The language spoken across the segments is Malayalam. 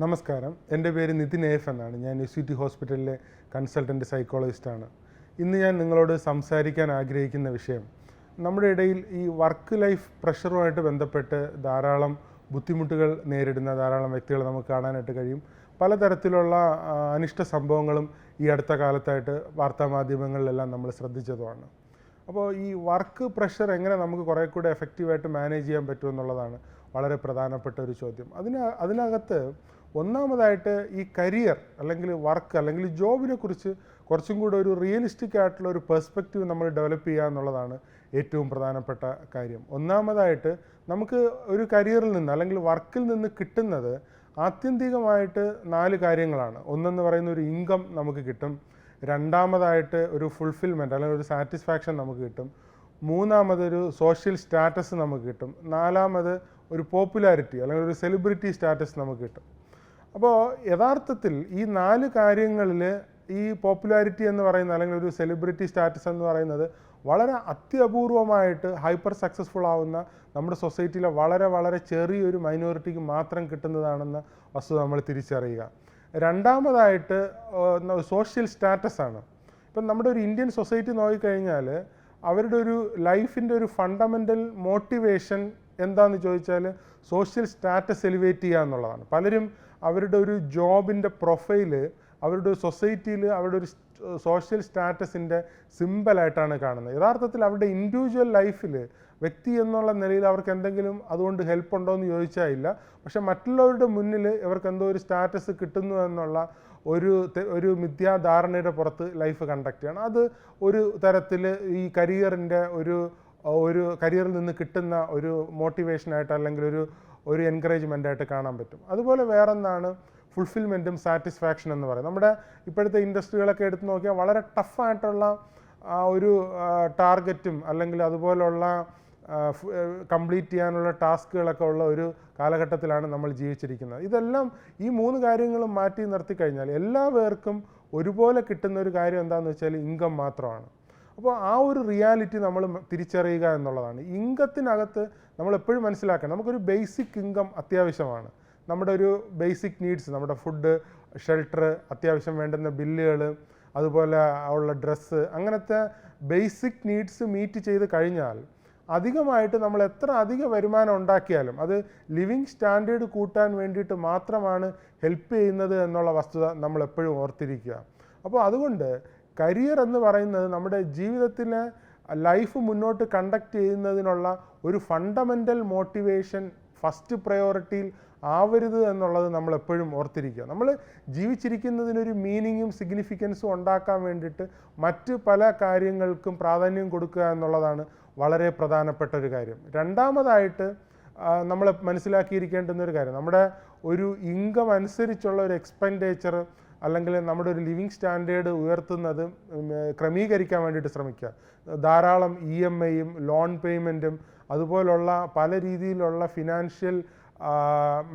നമസ്കാരം, എൻ്റെ പേര് നിതിൻ എഫ് എന്നാണ്. ഞാൻ UCT ഹോസ്പിറ്റലിലെ കൺസൾട്ടൻറ്റ് സൈക്കോളജിസ്റ്റാണ്. ഇന്ന് ഞാൻ നിങ്ങളോട് സംസാരിക്കാൻ ആഗ്രഹിക്കുന്ന വിഷയം, നമ്മുടെ ഇടയിൽ ഈ വർക്ക് ലൈഫ് പ്രഷറുമായിട്ട് ബന്ധപ്പെട്ട് ധാരാളം ബുദ്ധിമുട്ടുകൾ നേരിടുന്ന ധാരാളം വ്യക്തികളെ നമുക്ക് കാണാനായിട്ട് കഴിയും. പലതരത്തിലുള്ള അനിഷ്ട സംഭവങ്ങളും ഈ അടുത്ത കാലത്തായിട്ട് വാർത്താമാധ്യമങ്ങളിലെല്ലാം നമ്മൾ ശ്രദ്ധിച്ചതുമാണ്. അപ്പോൾ ഈ വർക്ക് പ്രഷർ എങ്ങനെ നമുക്ക് കുറേ കൂടെ എഫക്റ്റീവായിട്ട് മാനേജ് ചെയ്യാൻ പറ്റുമെന്നുള്ളതാണ് വളരെ പ്രധാനപ്പെട്ട ഒരു ചോദ്യം. അതിനകത്ത് ഒന്നാമതായിട്ട് ഈ കരിയർ അല്ലെങ്കിൽ വർക്ക് അല്ലെങ്കിൽ ജോബിനെ കുറിച്ച് കുറച്ചും കൂടെ ഒരു റിയലിസ്റ്റിക് ആയിട്ടുള്ള ഒരു പെർസ്പെക്റ്റീവ് നമ്മൾ ഡെവലപ്പ് ചെയ്യുക എന്നുള്ളതാണ് ഏറ്റവും പ്രധാനപ്പെട്ട കാര്യം. ഒന്നാമതായിട്ട് നമുക്ക് ഒരു കരിയറിൽ നിന്ന് അല്ലെങ്കിൽ വർക്കിൽ നിന്ന് കിട്ടുന്നത് ആത്യന്തികമായിട്ട് 4 കാര്യങ്ങളാണ്. ഒന്നെന്ന് പറയുന്ന ഒരു ഇൻകം നമുക്ക് കിട്ടും, രണ്ടാമതായിട്ട് ഒരു ഫുൾഫിൽമെൻറ്റ് അല്ലെങ്കിൽ ഒരു സാറ്റിസ്ഫാക്ഷൻ നമുക്ക് കിട്ടും, മൂന്നാമതൊരു സോഷ്യൽ സ്റ്റാറ്റസ് നമുക്ക് കിട്ടും, നാലാമത് ഒരു പോപ്പുലാരിറ്റി അല്ലെങ്കിൽ ഒരു സെലിബ്രിറ്റി സ്റ്റാറ്റസ് നമുക്ക് കിട്ടും. അപ്പോൾ യഥാർത്ഥത്തിൽ ഈ 4 കാര്യങ്ങളിൽ ഈ പോപ്പുലാരിറ്റി എന്ന് പറയുന്ന അല്ലെങ്കിൽ ഒരു സെലിബ്രിറ്റി സ്റ്റാറ്റസ് എന്ന് പറയുന്നത് വളരെ അത്യപൂർവമായിട്ട് ഹൈപ്പർ സക്സസ്ഫുൾ ആവുന്ന നമ്മുടെ സൊസൈറ്റിയിലെ വളരെ വളരെ ചെറിയൊരു മൈനോറിറ്റിക്ക് മാത്രം കിട്ടുന്നതാണെന്ന വസ്തുത നമ്മൾ തിരിച്ചറിയുക. രണ്ടാമതായിട്ട് സോഷ്യൽ സ്റ്റാറ്റസ് ആണ്. ഇപ്പം നമ്മുടെ ഒരു ഇന്ത്യൻ സൊസൈറ്റി നോക്കിക്കഴിഞ്ഞാൽ അവരുടെ ഒരു ലൈഫിൻ്റെ ഒരു ഫണ്ടമെൻ്റൽ മോട്ടിവേഷൻ എന്താണെന്ന് ചോദിച്ചാൽ സോഷ്യൽ സ്റ്റാറ്റസ് എലിവേറ്റ് ചെയ്യുക എന്നുള്ളതാണ്. പലരും അവരുടെ ഒരു ജോബിൻ്റെ പ്രൊഫൈല് അവരുടെ സൊസൈറ്റിയിൽ അവരുടെ ഒരു സോഷ്യൽ സ്റ്റാറ്റസിൻ്റെ സിമ്പലായിട്ടാണ് കാണുന്നത്. യഥാർത്ഥത്തിൽ അവരുടെ ഇൻഡിവിജ്വൽ ലൈഫിൽ വ്യക്തി എന്നുള്ള നിലയിൽ അവർക്ക് എന്തെങ്കിലും അതുകൊണ്ട് ഹെൽപ്പ് ഉണ്ടോ എന്ന് ചോദിച്ചാൽ ഇല്ല. പക്ഷെ മറ്റുള്ളവരുടെ മുന്നിൽ ഇവർക്ക് എന്തോ ഒരു സ്റ്റാറ്റസ് കിട്ടുന്നു എന്നുള്ള ഒരു മിഥ്യാധാരണയുടെ പുറത്ത് ലൈഫ് കണ്ടക്ട് ചെയ്യണം. അത് ഒരു തരത്തിൽ ഈ കരിയറിൻ്റെ ഒരു കരിയറിൽ നിന്ന് കിട്ടുന്ന ഒരു മോട്ടിവേഷനായിട്ട് അല്ലെങ്കിൽ ഒരു എൻകറേജ്മെൻ്റായിട്ട് കാണാൻ പറ്റും. അതുപോലെ വേറൊന്നാണ് ഫുൾഫിൽമെൻറ്റും സാറ്റിസ്ഫാക്ഷൻ എന്ന് പറയുന്നത്. നമ്മുടെ ഇപ്പോഴത്തെ ഇൻഡസ്ട്രികളൊക്കെ എടുത്ത് നോക്കിയാൽ വളരെ ടഫായിട്ടുള്ള ഒരു ടാർഗറ്റും അല്ലെങ്കിൽ അതുപോലുള്ള കംപ്ലീറ്റ് ചെയ്യാനുള്ള ടാസ്കുകളൊക്കെ ഉള്ള ഒരു കാലഘട്ടത്തിലാണ് നമ്മൾ ജീവിച്ചിരിക്കുന്നത്. ഇതെല്ലാം ഈ 3 കാര്യങ്ങളും മാറ്റി നിർത്തി കഴിഞ്ഞാൽ എല്ലാ പേർക്കും ഒരുപോലെ കിട്ടുന്ന ഒരു കാര്യം എന്താണെന്ന് വെച്ചാൽ ഇൻകം മാത്രമാണ്. അപ്പോൾ ആ ഒരു റിയാലിറ്റി നമ്മൾ തിരിച്ചറിയുക എന്നുള്ളതാണ്. ഇൻകത്തിനകത്ത് നമ്മൾ എപ്പോഴും മനസ്സിലാക്കണം, നമുക്കൊരു ബേസിക് ഇൻകം അത്യാവശ്യമാണ്. നമ്മുടെ ഒരു ബേസിക് നീഡ്സ്, നമ്മുടെ ഫുഡ്, ഷെൽട്ടർ, അത്യാവശ്യം വേണ്ടുന്ന ബില്ലുകൾ, അതുപോലെ ഉള്ള ഡ്രസ്സ്, അങ്ങനത്തെ ബേസിക് നീഡ്സ് മീറ്റ് ചെയ്ത് കഴിഞ്ഞാൽ അധികമായിട്ട് നമ്മൾ എത്ര അധിക വരുമാനം ഉണ്ടാക്കിയാലും അത് ലിവിങ് സ്റ്റാൻഡേർഡ് കൂട്ടാൻ വേണ്ടിയിട്ട് മാത്രമാണ് ഹെൽപ്പ് ചെയ്യുന്നത് എന്നുള്ള വസ്തുത നമ്മൾ എപ്പോഴും ഓർത്തിരിക്കുക. അപ്പോൾ അതുകൊണ്ട് കരിയർ എന്ന് പറയുന്നത് നമ്മുടെ ജീവിതത്തിലെ ലൈഫ് മുന്നോട്ട് കണ്ടക്ട് ചെയ്യുന്നതിനുള്ള ഒരു ഫണ്ടമെൻ്റൽ മോട്ടിവേഷൻ ഫസ്റ്റ് പ്രയോറിറ്റിയിൽ ആവരുത് എന്നുള്ളത് നമ്മൾ എപ്പോഴും ഓർത്തിരിക്കുക. നമ്മൾ ജീവിച്ചിരിക്കുന്നതിനൊരു മീനിങ്ങും സിഗ്നിഫിക്കൻസും ഉണ്ടാക്കാൻ വേണ്ടിയിട്ട് മറ്റ് പല കാര്യങ്ങൾക്കും പ്രാധാന്യം കൊടുക്കുക എന്നുള്ളതാണ് വളരെ പ്രധാനപ്പെട്ട ഒരു കാര്യം. രണ്ടാമതായിട്ട് നമ്മൾ മനസ്സിലാക്കിയിരിക്കേണ്ടുന്ന ഒരു കാര്യം, നമ്മുടെ ഒരു ഇൻകം അനുസരിച്ചുള്ള ഒരു എക്സ്പെൻഡിച്ചർ അല്ലെങ്കിൽ നമ്മുടെ ഒരു ലിവിങ് സ്റ്റാൻഡേർഡ് ഉയർത്തുന്നത് ക്രമീകരിക്കാൻ വേണ്ടിയിട്ട് ശ്രമിക്കുക. ധാരാളം EMIയും ലോൺ പേയ്മെൻറ്റും അതുപോലുള്ള പല രീതിയിലുള്ള ഫിനാൻഷ്യൽ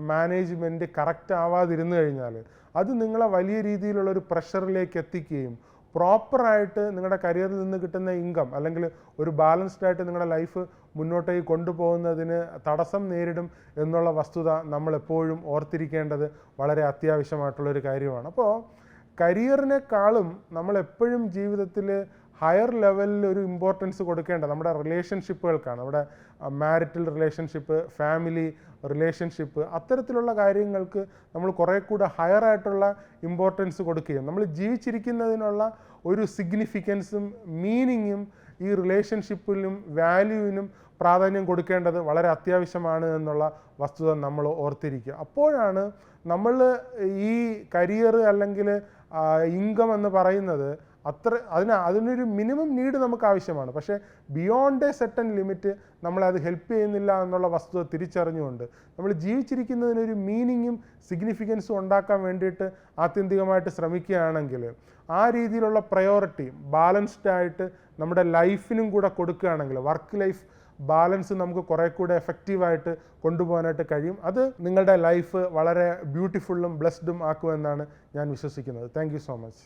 മാനേജ്മെൻറ്റ് കറക്റ്റ് ആവാതിരുന്നു കഴിഞ്ഞാൽ അത് നിങ്ങളെ വലിയ രീതിയിലുള്ളൊരു പ്രഷറിലേക്ക് എത്തിക്കുകയും പ്രോപ്പറായിട്ട് നിങ്ങളുടെ കരിയറിൽ നിന്ന് കിട്ടുന്ന ഇൻകം അല്ലെങ്കിൽ ഒരു ബാലൻസ്ഡ് ആയിട്ട് നിങ്ങളുടെ ലൈഫ് മുന്നോട്ടേക്ക് കൊണ്ടുപോകുന്നതിന് തടസ്സം നേരിടും എന്നുള്ള വസ്തുത നമ്മളെപ്പോഴും ഓർത്തിരിക്കേണ്ടത് വളരെ അത്യാവശ്യമായിട്ടുള്ളൊരു കാര്യമാണ്. അപ്പോൾ കരിയറിനേക്കാളും നമ്മളെപ്പോഴും ജീവിതത്തിൽ ഹയർ ലെവലിൽ ഒരു ഇമ്പോർട്ടൻസ് കൊടുക്കേണ്ട നമ്മുടെ റിലേഷൻഷിപ്പുകൾക്കാണ്. നമ്മുടെ മാരിറ്റൽ റിലേഷൻഷിപ്പ്, ഫാമിലി റിലേഷൻഷിപ്പ്, അത്തരത്തിലുള്ള കാര്യങ്ങൾക്ക് നമ്മൾ കുറേ കൂടെ ഹയർ ആയിട്ടുള്ള ഇമ്പോർട്ടൻസ് കൊടുക്കുകയും നമ്മൾ ജീവിച്ചിരിക്കുന്നതിനുള്ള ഒരു സിഗ്നിഫിക്കൻസും മീനിങ്ങും ഈ റിലേഷൻഷിപ്പിലും വാല്യൂവിനും പ്രാധാന്യം കൊടുക്കേണ്ടത് വളരെ അത്യാവശ്യമാണ് എന്നുള്ള വസ്തുത നമ്മൾ ഓർത്തിരിക്കുക. അപ്പോഴാണ് നമ്മൾ ഈ കരിയർ അല്ലെങ്കിൽ ഇൻകം എന്ന് പറയുന്നത് അതിനൊരു മിനിമം നീഡ് നമുക്ക് ആവശ്യമാണ്. പക്ഷേ ബിയോണ്ട് എ സെർട്ടൻ ലിമിറ്റ് നമ്മളത് ഹെൽപ്പ് ചെയ്യുന്നില്ല എന്നുള്ള വസ്തുത തിരിച്ചറിഞ്ഞുകൊണ്ട് നമ്മൾ ജീവിച്ചിരിക്കുന്നതിനൊരു മീനിങ്ങും സിഗ്നിഫിക്കൻസും ഉണ്ടാക്കാൻ വേണ്ടിയിട്ട് ആത്യന്തികമായിട്ട് ശ്രമിക്കുകയാണെങ്കിൽ ആ രീതിയിലുള്ള പ്രയോറിറ്റി ബാലൻസ്ഡ് ആയിട്ട് നമ്മുടെ ലൈഫിനും കൂടെ കൊടുക്കുകയാണെങ്കിൽ വർക്ക് ലൈഫ് ബാലൻസ് നമുക്ക് കുറേ കൂടെ എഫക്റ്റീവായിട്ട് കൊണ്ടുപോകാനായിട്ട് കഴിയും. അത് നിങ്ങളുടെ ലൈഫ് വളരെ ബ്യൂട്ടിഫുള്ളും ബ്ലെസ്ഡും ആക്കുമെന്നാണ് ഞാൻ വിശ്വസിക്കുന്നത്. Thank you so much.